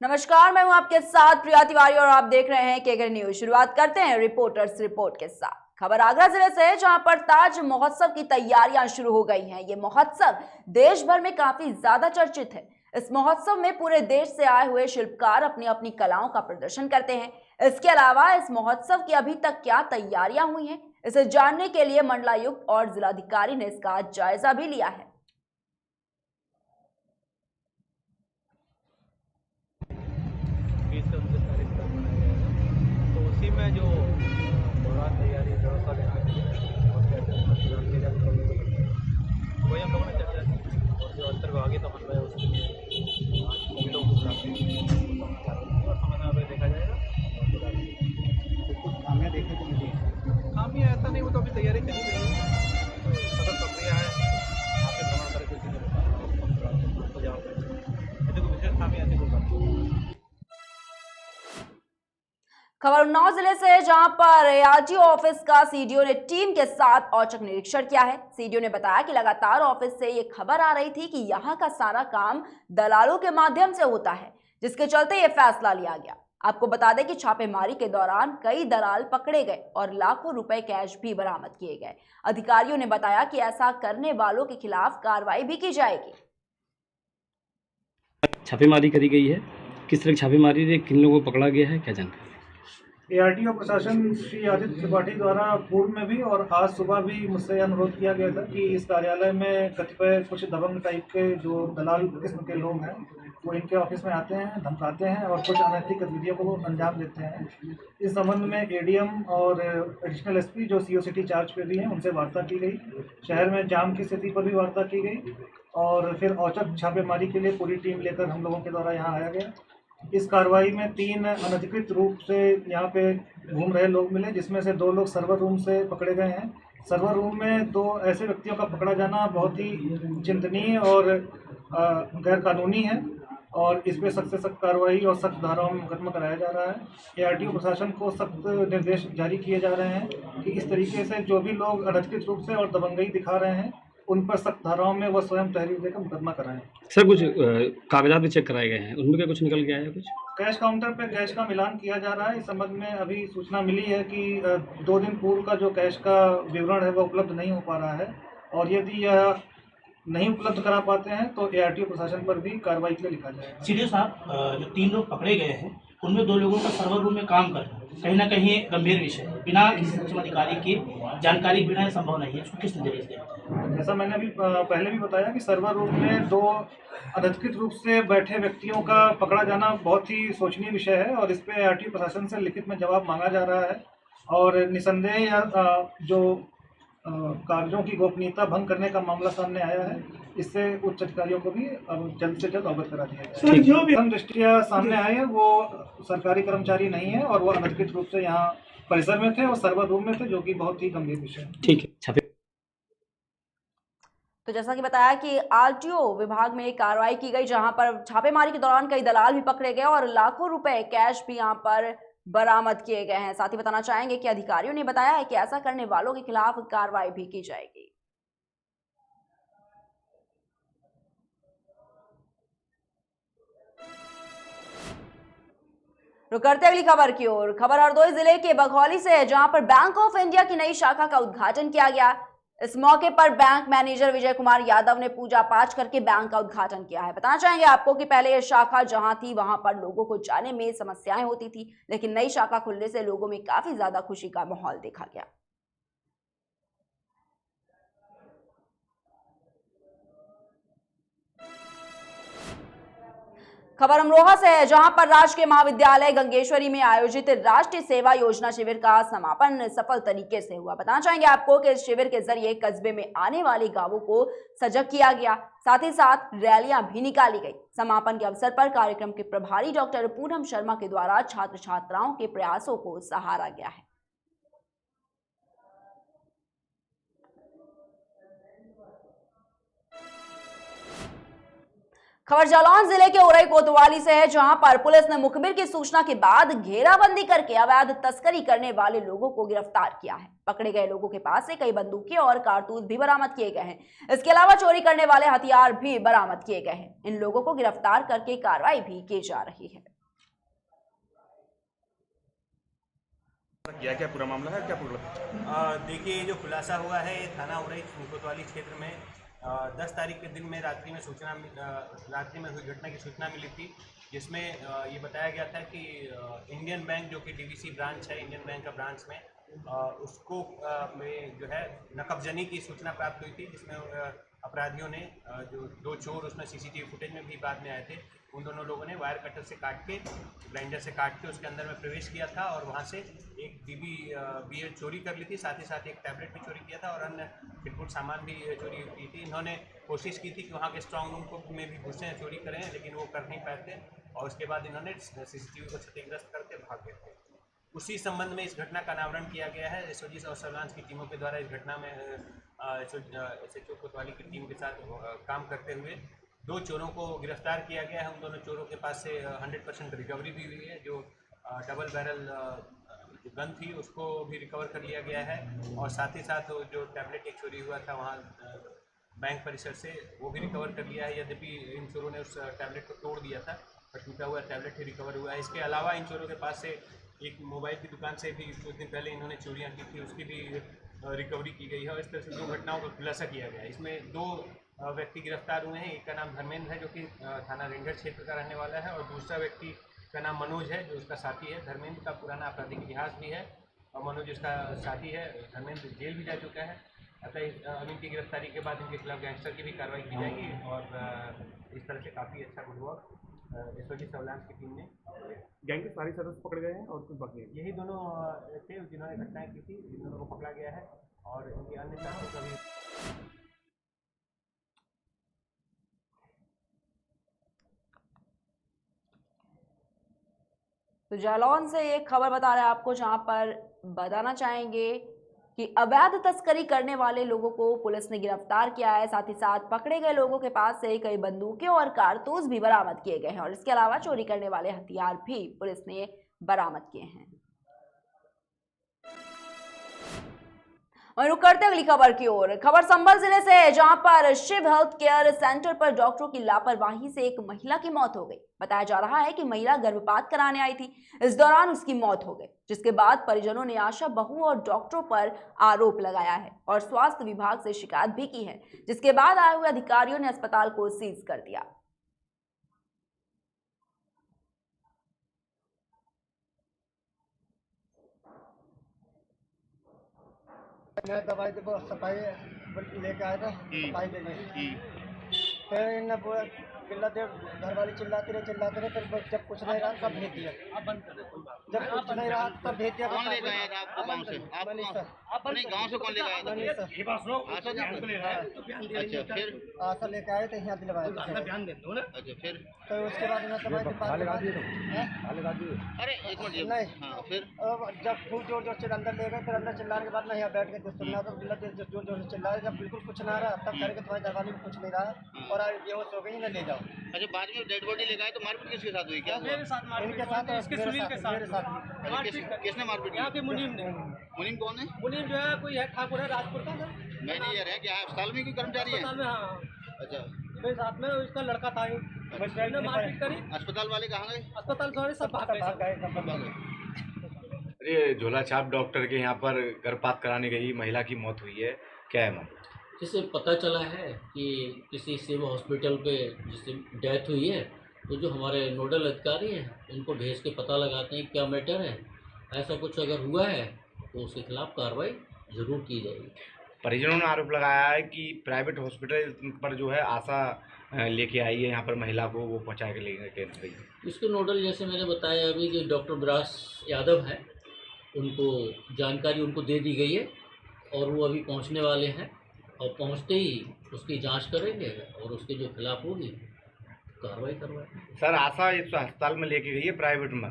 नमस्कार, मैं हूं आपके साथ प्रिया तिवारी और आप देख रहे हैं केके न्यूज। शुरुआत करते हैं रिपोर्टर्स रिपोर्ट के साथ। खबर आगरा जिले से है, जहां पर ताज महोत्सव की तैयारियां शुरू हो गई हैं। ये महोत्सव देश भर में काफी ज्यादा चर्चित है। इस महोत्सव में पूरे देश से आए हुए शिल्पकार अपनी अपनी कलाओं का प्रदर्शन करते हैं। इसके अलावा इस महोत्सव की अभी तक क्या तैयारियां हुई हैं, इसे जानने के लिए मंडलायुक्त और जिलाधिकारी ने इसका जायजा भी लिया है। 20 से 29 तारीख तक मनाया जाएगा। तो उसी में जो दौरान तैयारी व्यवस्था और वही हम लोगों ने चर्चा की और जो अंतर्विभागीय समन्वय है उसके लिए आज सभी लोग बुलाते हैं और समन्वय में देखा जाएगा। कुछ खामियाँ देखने को मिली, खामियाँ ऐसा नहीं, वो तो अभी तैयारी चली रही है, सतत प्रक्रिया है। आपके भ्रमण करके किसी ने ऐसे कोई विशेष खामियाँ ऐसी कोई खबर उन्नाव जिले से है, जहां पर एआरटीओ ऑफिस का सीडीओ ने टीम के साथ औचक निरीक्षण किया है। सीडीओ ने बताया कि लगातार ऑफिस से ये खबर आ रही थी कि यहां का सारा काम दलालों के माध्यम से होता है, जिसके चलते ये फैसला लिया गया। आपको बता दें कि छापेमारी के दौरान कई दलाल पकड़े गए और लाखों रुपए कैश भी बरामद किए गए। अधिकारियों ने बताया कि ऐसा करने वालों के खिलाफ कार्रवाई भी की जाएगी। छापेमारी करी गई है, किस तरह की छापेमारी है, किन लोगों को पकड़ा गया है, क्या जानकारी? एआरटीओ प्रशासन श्री आदित्य त्रिपाठी द्वारा पूर्व में भी और आज सुबह भी मुझसे अनुरोध किया गया था कि इस कार्यालय में कतिपय कुछ दबंग टाइप के जो दलाल किस्म के लोग हैं वो इनके ऑफिस में आते हैं, धमकाते हैं और कुछ अनैतिक गतिविधियों को अंजाम देते हैं। इस संबंध में एडीएम और एडिशनल एसपी जो सीओ सिटी चार्ज पे भी हैं उनसे वार्ता की गई। शहर में जाम की स्थिति पर भी वार्ता की गई और फिर औचक छापेमारी के लिए पूरी टीम लेकर हम लोगों के द्वारा यहाँ आया गया। इस कार्रवाई में 3 अनधिकृत रूप से यहाँ पे घूम रहे लोग मिले, जिसमें से 2 लोग सर्वर रूम से पकड़े गए हैं। सर्वर रूम में 2 ऐसे व्यक्तियों का पकड़ा जाना बहुत ही चिंतनीय और गैर कानूनी है और इस पे सख्त से सख्त कार्रवाई और सख्त धाराओं में मुकदमा कराया जा रहा है। एआरटीओ प्रशासन को सख्त निर्देश जारी किए जा रहे हैं कि इस तरीके से जो भी लोग अनधिकृत रूप से और दबंगई दिखा रहे हैं उन पर सख्त धाराओं में वह स्वयं तहरीर देकर मुकदमा कराएं। सर, कुछ कागजात भी चेक कराए गए हैं, उनमें क्या कुछ निकल गया है? कुछ कैश काउंटर पे कैश का मिलान किया जा रहा है। इस संबंध में अभी सूचना मिली है कि 2 दिन पूर्व का जो कैश का विवरण है वह उपलब्ध नहीं हो पा रहा है और यदि यह नहीं उपलब्ध करा पाते हैं तो एआरटीओ प्रशासन पर भी कार्रवाई के लिए लिखा जाएगा। सीडीओ साहब, जो 3 लोग पकड़े गए हैं उनमें 2 लोगों का सर्वर रूम में काम करना कहीं ना कहीं गंभीर विषय है, बिना किसी सक्षम अधिकारी की जानकारी बिना संभव नहीं है। इसको किस नजरिए से? जैसा मैंने अभी पहले भी बताया कि सर्वर रूम में 2 अनधिकृत रूप से बैठे व्यक्तियों का पकड़ा जाना बहुत ही शोचनीय विषय है और इस पे आरटीओ प्रशासन से लिखित में जवाब मांगा जा रहा है और निसंदेह जो कागजों की गोपनीयता भंग करने का मामला सामने आया है, इससे उच्च अधिकारियों को भी जल्द से जल्द अवगत करा दिया जाए। जो भी दृष्टिया सामने आए हैं वो सरकारी कर्मचारी नहीं है और वो अनधिकृत रूप से यहाँ परिसर में थे और सर्वर रूम में थे, जो कि बहुत ही गंभीर विषय है। ठीक है। तो जैसा कि बताया कि आरटीओ विभाग में कार्रवाई की गई, जहां पर छापेमारी के दौरान कई दलाल भी पकड़े गए और लाखों रुपए कैश भी यहां पर बरामद किए गए हैं। साथ ही बताना चाहेंगे कि अधिकारियों ने बताया है कि ऐसा करने वालों के खिलाफ कार्रवाई भी की जाएगी। रुक करते अगली खबर की ओर। खबर हरदोई जिले के बघौली से है, जहां पर बैंक ऑफ इंडिया की नई शाखा का उद्घाटन किया गया। इस मौके पर बैंक मैनेजर विजय कुमार यादव ने पूजा पाठ करके बैंक का उद्घाटन किया है। बताना चाहेंगे आपको कि पहले यह शाखा जहां थी वहां पर लोगों को जाने में समस्याएं होती थी, लेकिन नई शाखा खुलने से लोगों में काफी ज्यादा खुशी का माहौल देखा गया। खबर अमरोहा से है, जहां पर राजकीय महाविद्यालय गंगेश्वरी में आयोजित राष्ट्रीय सेवा योजना शिविर का समापन सफल तरीके से हुआ। बताना चाहेंगे आपको कि इस शिविर के जरिए कस्बे में आने वाले गांवों को सजग किया गया, साथ ही साथ रैलियां भी निकाली गई। समापन के अवसर पर कार्यक्रम के प्रभारी डॉक्टर पूनम शर्मा के द्वारा छात्र छात्राओं के प्रयासों को सराहा गया है। खबर जालौन जिले के उरई कोतवाली से है, जहां पर पुलिस ने मुखबिर की सूचना के बाद घेराबंदी करके अवैध तस्करी करने वाले लोगों को गिरफ्तार किया है। पकड़े गए लोगों के पास से कई बंदूकें और कारतूस भी बरामद किए गए हैं। इसके अलावा चोरी करने वाले हथियार भी बरामद किए गए हैं। इन लोगों को गिरफ्तार करके कार्रवाई भी की जा रही है। किया क्या पूरा मामला है क्या पूरा? देखिए, ये जो खुलासा हुआ है ये थाना उरई कोतवाली क्षेत्र में 10 तारीख के दिन में रात्रि में हुई घटना की सूचना मिली थी, जिसमें ये बताया गया था कि इंडियन बैंक जो कि डीवीसी ब्रांच है, इंडियन बैंक का ब्रांच में उसको में जो है नकबजनी की सूचना प्राप्त हुई थी, जिसमें अपराधियों ने जो 2 चोर उसमें सीसीटीवी फुटेज में भी बाद में आए थे, उन दोनों लोगों ने वायर कटर से काट के, ग्राइंडर से काट के उसके अंदर में प्रवेश किया था और वहाँ से एक बीयर चोरी कर ली थी, साथ ही साथ एक टैबलेट भी चोरी किया था और अन्य छिटपुट सामान भी चोरी की थी। इन्होंने कोशिश की थी कि वहाँ के स्ट्रांग रूम को में भी घुसें, चोरी करें, लेकिन वो कर नहीं पाए थे और उसके बाद इन्होंने सीसीटीवी को क्षतिग्रस्त करके भाग गए थे। उसी संबंध में इस घटना का अनावरण किया गया है। एसओजी और सर्विलांस की टीमों के द्वारा इस घटना में एसएचओ कोतवाली की टीम के साथ काम करते हुए 2 चोरों को गिरफ्तार किया गया है। उन दोनों चोरों के पास से 100% रिकवरी भी हुई है। जो डबल बैरल जो गन थी उसको भी रिकवर कर लिया गया है और साथ ही साथ जो टैबलेट एक चोरी हुआ था वहाँ बैंक परिसर से, वो भी रिकवर कर लिया है। यद्यपि इन चोरों ने उस टैबलेट को तोड़ दिया था, पर टूटा हुआ टैबलेट ही रिकवर हुआ है। इसके अलावा इन चोरों के पास से एक मोबाइल की दुकान से भी कुछ दिन पहले इन्होंने चोरियां की थी, उसकी भी रिकवरी की गई है और इस तरह से 2 घटनाओं का खुलासा किया गया है। इसमें 2 व्यक्ति गिरफ्तार हुए हैं। एक का नाम धर्मेंद्र है जो कि थाना रेंजर क्षेत्र का रहने वाला है और दूसरा व्यक्ति का नाम मनोज है जो उसका साथी है। धर्मेंद्र का पुराना आपराधिक इतिहास भी है और मनोज उसका साथी है। धर्मेंद्र जेल भी जा चुका है। अतः अब इनकी गिरफ्तारी के बाद इनके खिलाफ गैंगस्टर की भी कार्रवाई की जाएगी और इस तरह से काफ़ी अच्छा गुडवर्क एसओजी सर्विलांस की टीम ने। गैंग के सारे सदस्य पकड़े गए हैं और कुछ बाकी है? यही दोनों थे जिन्होंने घटनाएं की थी, इन दोनों को पकड़ा गया है और इनके अन्य साथियों का भी। तो जालौन से एक खबर बता रहे हैं आपको, जहां पर बताना चाहेंगे कि अवैध तस्करी करने वाले लोगों को पुलिस ने गिरफ्तार किया है। साथ ही साथ पकड़े गए लोगों के पास से कई बंदूकें और कारतूस भी बरामद किए गए हैं और इसके अलावा चोरी करने वाले हथियार भी पुलिस ने बरामद किए हैं। और रुक करते अगली खबर की ओर। खबर संभल जिले से है, जहां पर शिव हेल्थ केयर सेंटर पर डॉक्टरों की लापरवाही से एक महिला की मौत हो गई। बताया जा रहा है कि महिला गर्भपात कराने आई थी, इस दौरान उसकी मौत हो गई, जिसके बाद परिजनों ने आशा बहू और डॉक्टरों पर आरोप लगाया है और स्वास्थ्य विभाग से शिकायत भी की है, जिसके बाद आए हुए अधिकारियों ने अस्पताल को सीज कर दिया। दवाई देखो सफाई लेके आए थे, सफाई देने फिर इन्हें पूरा चिल्ला देर घर वाली चिल्लाते रहे फिर जब कुछ नहीं रहा तब भेज दिया। जब कुछ नहीं रहा तब भेज दिया। कौन लेकर आया था आपको गांव से? आप नहीं गांव से कौन लेकर आया था? अच्छा, फिर आशा लेके आए थे, यहाँ दिलवाया था। अच्छा, फिर तो उसके बाद में दवाई के पास अरे एक मिनट नहीं। हाँ, फिर जब खूब जोर जोर से अंदर ले गए, फिर अंदर चिल्लाने के बाद में यहाँ बैठ के कुछ सुनना तो जोर जोर से चिल्ला रहे। जब बिल्कुल कुछ ना रहा तब करके तुम्हारी घर वाली में कुछ नहीं रहा और बेहोश हो गई, ना ले जाओ। अच्छा, बाद में डेड बॉडी लेकर आए तो मारपीट किसके साथ हुई? क्या हुआ? इनके साथ मेरे साथ। किसने मारपीट की? मुनीम ने। मुनीम कौन है? मुनीम जो है कोई है, ठाकुर है, राजपुर का मैनेजर है क्या? अस्पताल में कोई कर्मचारी है? हाँ। अच्छा, मेरे साथ में उसका लड़का था, मारपीट करी। अस्पताल वाले कहाँ गए? अस्पताल सॉरी सब भाग गए। अरे झोला छाप डॉक्टर के यहाँ पर गर्भपात कराने गई महिला की मौत हुई है, क्या है मामला? जिससे पता चला है कि किसी सिविल हॉस्पिटल पे जिससे डेथ हुई है, तो जो हमारे नोडल अधिकारी हैं उनको भेज के पता लगाते हैं क्या मैटर है। ऐसा कुछ अगर हुआ है तो उसके खिलाफ कार्रवाई ज़रूर की जाएगी। परिजनों ने आरोप लगाया है कि प्राइवेट हॉस्पिटल पर जो है आशा लेके आई है यहाँ पर महिला को, वो पहुँचा के लेके गई। इसके नोडल जैसे मैंने बताया अभी कि डॉक्टर ब्रास यादव हैं, उनको जानकारी उनको दे दी गई है और वो अभी पहुँचने वाले हैं और पहुँचते ही उसकी जांच करेंगे और उसके जो खिलाफ होगी कार्रवाई करवाएंगे। सर आशा इस अस्पताल में लेके गई है प्राइवेट में,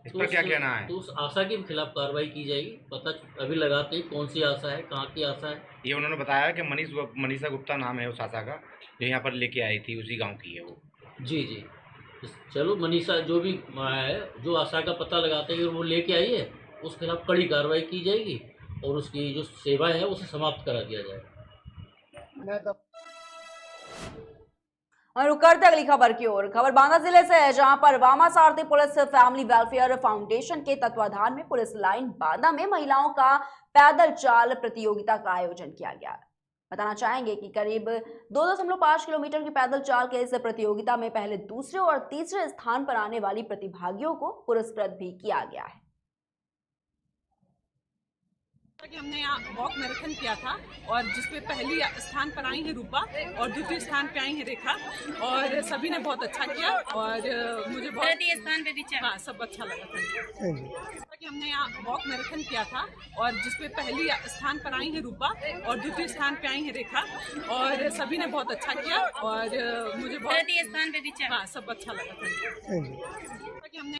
इस पर क्या कहना है? तो उस आशा के खिलाफ कार्रवाई की जाएगी। पता अभी लगाते ही कौन सी आशा है, कहाँ की आशा है। ये उन्होंने बताया कि मनीषा गुप्ता नाम है उस आशा का, जो यहाँ पर लेके आई थी, उसी गाँव की है वो। जी जी, चलो मनीषा जो भी है, जो आशा का पता लगाते हैं और वो लेके आई है, उस खिलाफ कड़ी कार्रवाई की जाएगी और उसकी जो सेवा है उसे समाप्त करा दिया जाएगा। और रुक करते अगली खबर की ओर। खबर बांदा जिले से है, जहां पर वामा सारथी पुलिस फैमिली वेलफेयर फाउंडेशन के तत्वाधान में पुलिस लाइन बांदा में महिलाओं का पैदल चाल प्रतियोगिता का आयोजन किया गया। बताना चाहेंगे कि करीब 2.5 किलोमीटर की पैदल चाल के इस प्रतियोगिता में पहले, दूसरे और तीसरे स्थान पर आने वाली प्रतिभागियों को पुरस्कृत भी किया गया है। कि हमने यहाँ वॉक मैराथन किया था और जिसमें पहली स्थान पर आई है रूपा और द्वितीय स्थान पे आई है रेखा और सभी ने बहुत अच्छा किया और मुझे बहुत स्थान पे भी हाँ सब अच्छा लगा था। कि हमने यहाँ वॉक मैराथन किया था और जिसमें पहली स्थान पर आई है रूपा और द्वितीय स्थान पे आई है रेखा और सभी ने बहुत अच्छा किया और मुझे बहुत स्थान पे भी हाँ सब अच्छा लगा था। कि हमने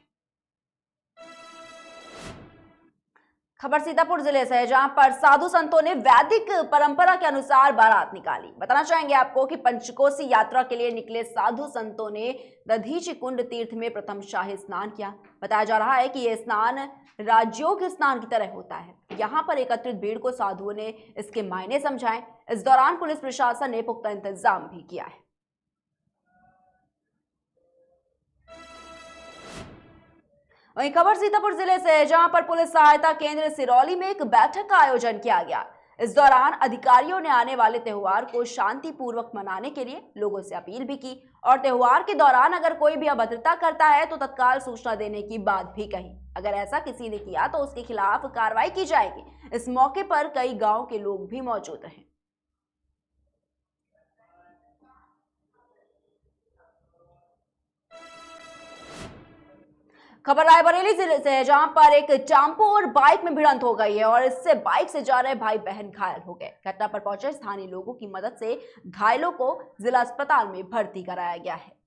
खबर सीतापुर जिले से है, जहां पर साधु संतों ने वैदिक परंपरा के अनुसार बारात निकाली। बताना चाहेंगे आपको कि पंचकोसी यात्रा के लिए निकले साधु संतों ने दधीचि कुंड तीर्थ में प्रथम शाही स्नान किया। बताया जा रहा है कि यह स्नान राजयोग स्नान की तरह होता है। यहां पर एकत्रित भीड़ को साधुओं ने इसके मायने समझाए। इस दौरान पुलिस प्रशासन ने पुख्ता इंतजाम भी किया है। वहीं खबर सीतापुर जिले से है, जहां पर पुलिस सहायता केंद्र सिरौली में एक बैठक का आयोजन किया गया। इस दौरान अधिकारियों ने आने वाले त्योहार को शांतिपूर्वक मनाने के लिए लोगों से अपील भी की और त्योहार के दौरान अगर कोई भी अभद्रता करता है तो तत्काल सूचना देने की बात भी कही। अगर ऐसा किसी ने किया तो उसके खिलाफ कार्रवाई की जाएगी। इस मौके पर कई गांव के लोग भी मौजूद रहे। खबर रायबरेली जिले से है, जहां पर एक टेम्पो और बाइक में भिड़ंत हो गई है और इससे बाइक से जा रहे भाई बहन घायल हो गए। घटना पर पहुंचे स्थानीय लोगों की मदद से घायलों को जिला अस्पताल में भर्ती कराया गया है।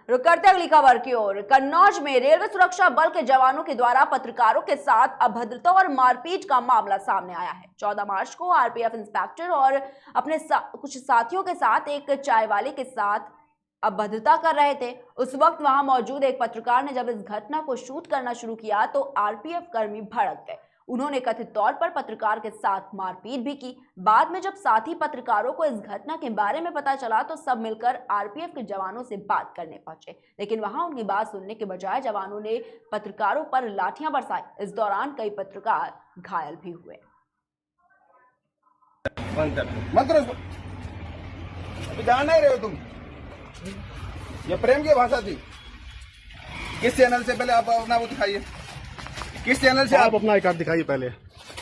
रुक करते अगली खबर की ओर। कन्नौज में रेलवे सुरक्षा बल के जवानों के द्वारा पत्रकारों के साथ अभद्रता और मारपीट का मामला सामने आया है। 14 मार्च को आरपीएफ इंस्पेक्टर और अपने कुछ साथियों के साथ एक चाय वाले के साथ अभद्रता कर रहे थे। उस वक्त वहां मौजूद एक पत्रकार ने जब इस घटना को शूट करना शुरू किया तो आरपीएफ कर्मी भड़क गए। उन्होंने कथित तौर पर पत्रकार के साथ मारपीट भी की। बाद में जब साथी पत्रकारों को इस घटना के बारे में पता चला तो सब मिलकर आरपीएफ के जवानों से बात करने पहुंचे, लेकिन वहां उनकी बात सुनने के बजाय जवानों ने पत्रकारों पर लाठियां बरसाई। इस दौरान कई पत्रकार घायल भी हुए। अभी जान नहीं रहे हो तुम, ये प्रेम की भाषा थी। किस चैनल से पहले आप अपना वो दिखाइए, किस चैनल से आप अपना आई कार्ड दिखाइए पहले।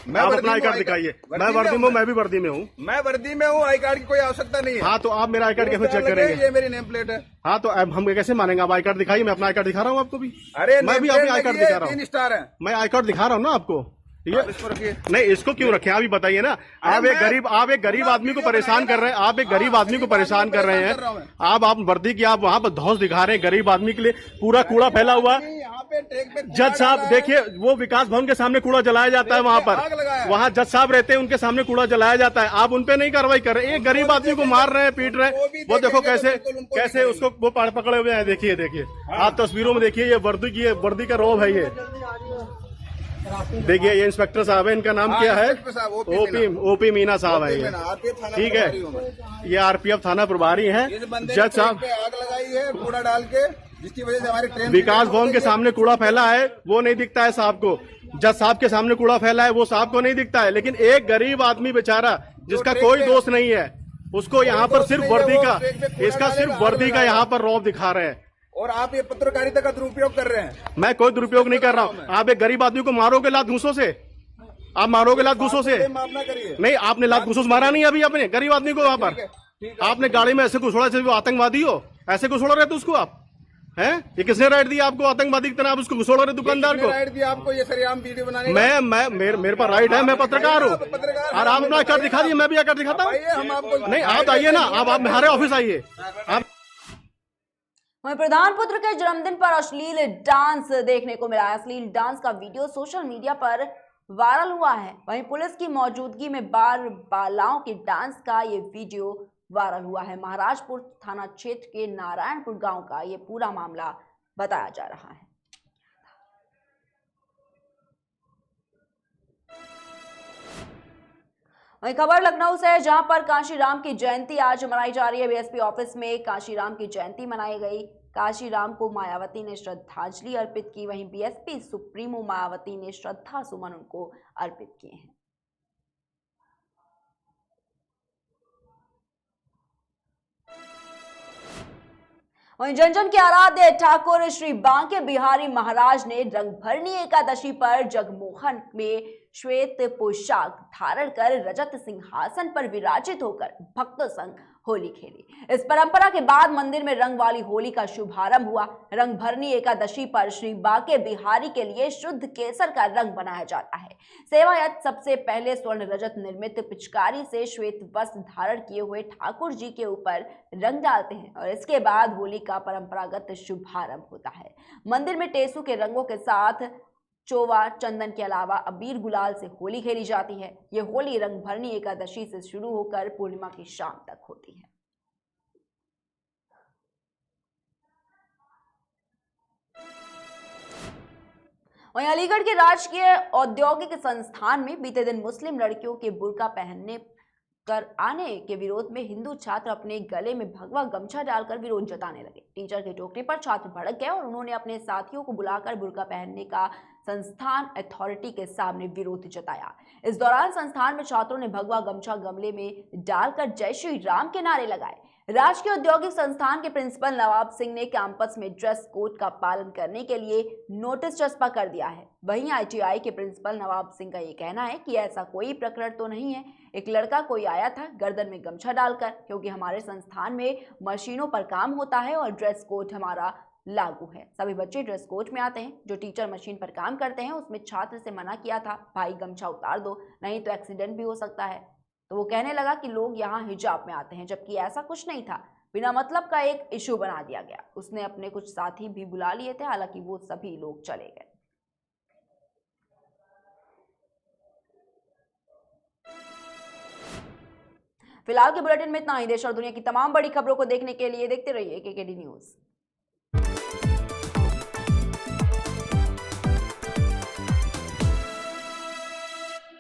मैं आप अपना आई कार्ड दिखाइए। मैं वर्दी में हूँ, मैं भी वर्दी में हूँ। मैं वर्दी में हूँ, आई कार्ड की कोई आवश्यकता नहीं है। हाँ तो आप मेरा आई कार्ड कैसे चेक करेंगे? ये मेरी नेम प्लेट है। हाँ तो अब हम कैसे मानेंगे? आप आई कार्ड दिखाइए, मैं अपना आई कार्ड दिखा रहा हूँ आपको भी। अरे मैं भी अपनी आई कार्ड दिखा रहा हूँ। 3 स्टार है, मैं आई कार्ड दिखा रहा हूँ ना आपको। ये इसको रखिए। नहीं, इसको क्यों रखें? आप ही बताइए ना। आप एक गरीब आदमी को परेशान कर रहे हैं। आप एक गरीब आदमी को परेशान कर रहे हैं। आप वर्दी की आप वहाँ पर धौंस दिखा रहे हैं गरीब आदमी के लिए। पूरा कूड़ा फैला हुआ। जज साहब देखिए, वो विकास भवन के सामने कूड़ा जलाया जाता है। वहाँ पर वहाँ जज साहब रहते हैं, उनके सामने कूड़ा जलाया जाता है। आप उनपे नहीं कार्रवाई कर रहे। एक गरीब आदमी को मार रहे हैं, पीट रहे हैं। वो देखो कैसे उसको वो पकड़े हुए हैं। देखिए आप तस्वीरों में देखिए, ये वर्दी का रौब है। ये देखिए, ये इंस्पेक्टर साहब है, इनका नाम क्या है? ओपी मीना साहब है ये। ठीक है, ये आरपीएफ थाना प्रभारी हैं। जज साहब आग लगाई है कूड़ा डाल के, जिसकी वजह से हमारी ट्रेन विकास भवन के सामने कूड़ा फैला है, वो नहीं दिखता है साहब को। जज साहब के सामने कूड़ा फैला है, वो साहब को नहीं दिखता है। लेकिन एक गरीब आदमी बेचारा जिसका कोई दोष नहीं है, उसको यहाँ पर सिर्फ वर्दी का यहाँ पर रौब दिखा रहे हैं। और आप ये पत्रकारिता का दुरुपयोग कर रहे हैं। मैं कोई दुरुपयोग नहीं कर रहा हूँ। आप एक गरीब आदमी को मारोगे लात घूसों से? आप मारोगे लात घूसों से? नहीं, आपने लात घूसों से मारा नहीं अभी अपने गरीब आदमी को। वहां पर आपने गाड़ी में ऐसे घुसोड़ा जैसे वो आतंकवादी हो, ऐसे घुसोड़ रहे थे उसको आप हैं? ये किसने राइट दिया आपको आतंकवादी की तरह? आप उसको घुसोड़ रहे दुकानदार को? राइट दिया आपको ये सरेआम वीडियो बनाने? मेरे पास राइट है, मैं पत्रकार हूँ। और आप अपना कार्ड दिखा दिए, मैं भी कार्ड दिखाता हूँ। नहीं, आप आइए ना, आप हमारे ऑफिस आइए। आप वहीं प्रधान पुत्र के जन्मदिन पर अश्लील डांस देखने को मिला। अश्लील डांस का वीडियो सोशल मीडिया पर वायरल हुआ है। वहीं पुलिस की मौजूदगी में बालाओं के डांस का ये वीडियो वायरल हुआ है। महाराजपुर थाना क्षेत्र के नारायणपुर गांव का ये पूरा मामला बताया जा रहा है। वहीं खबर लखनऊ से है, जहां पर कांशीराम की जयंती आज मनाई जा रही है। बीएसपी ऑफिस में कांशीराम की जयंती मनाई गई। कांशीराम को मायावती ने श्रद्धांजलि अर्पित की। वहीं बीएसपी सुप्रीमो मायावती ने श्रद्धा सुमन उनको अर्पित किए हैं। वहीं जन जन के आराध्य ठाकुर श्री बांके बिहारी महाराज ने रंगभरनी एकादशी पर जगमोहन में श्वेत पोशाक धारण कर रजत सिंहासन पर विराजित होकर भक्तों संग होली खेली। इस परंपरा के बाद मंदिर में रंग वाली होली का शुभारंभ हुआ। रंगभरनी एकादशी पर श्री बांके बिहारी के लिए शुद्ध केसर का रंग बनाया जाता है। सेवायत सबसे पहले स्वर्ण रजत निर्मित पिचकारी से श्वेत वस्त्र धारण किए हुए ठाकुर जी के ऊपर रंग डालते हैं और इसके बाद होली का परंपरागत शुभारंभ होता है। मंदिर में टेसू के रंगों के साथ चोवा चंदन के अलावा अबीर गुलाल से होली खेली जाती है। ये होली रंगभरनी एकादशी से शुरू होकर पूर्णिमा की शाम तक होती है। वहीं अलीगढ़ के राजकीय औद्योगिक संस्थान में बीते दिन मुस्लिम लड़कियों के बुर्का पहनने कर आने के विरोध में हिंदू छात्र अपने गले में भगवा गमछा डालकर विरोध जताने लगे। टीचर के टोकने पर छात्र भड़क गए और उन्होंने अपने साथियों को बुलाकर बुर्का पहनने का संस्थान अथॉरिटी के सामने विरोध जताया। इस दौरान संस्थान में छात्रों ने भगवा गमछा गमले में डालकर जय श्री राम के नारे लगाए। राजकीय औद्योगिक संस्थान के प्रिंसिपल नवाब सिंह ने कैंपस में ड्रेस कोड का पालन करने के लिए नोटिस चस्पा कर दिया है। वहीं आईटीआई के प्रिंसिपल नवाब सिंह का ये कहना है कि ऐसा कोई प्रकरण तो नहीं है। एक लड़का कोई आया था गर्दन में गमछा डालकर, क्योंकि हमारे संस्थान में मशीनों पर काम होता है और ड्रेस कोड हमारा लागू है। सभी बच्चे ड्रेस कोड में आते हैं। जो टीचर मशीन पर काम करते हैं उसमें छात्र से मना किया था, भाई गमछा उतार दो नहीं तो एक्सीडेंट भी हो सकता है। तो वो कहने लगा कि लोग यहाँ हिजाब में आते हैं, जबकि ऐसा कुछ नहीं था। बिना मतलब का एक इशू बना दिया गया। उसने अपने कुछ साथी भी बुला लिए थे, हालांकि वो सभी लोग चले गए। फिलहाल के बुलेटिन में इतना ही। देश और दुनिया की तमाम बड़ी खबरों को देखने के लिए देखते रहिए केकेडी न्यूज।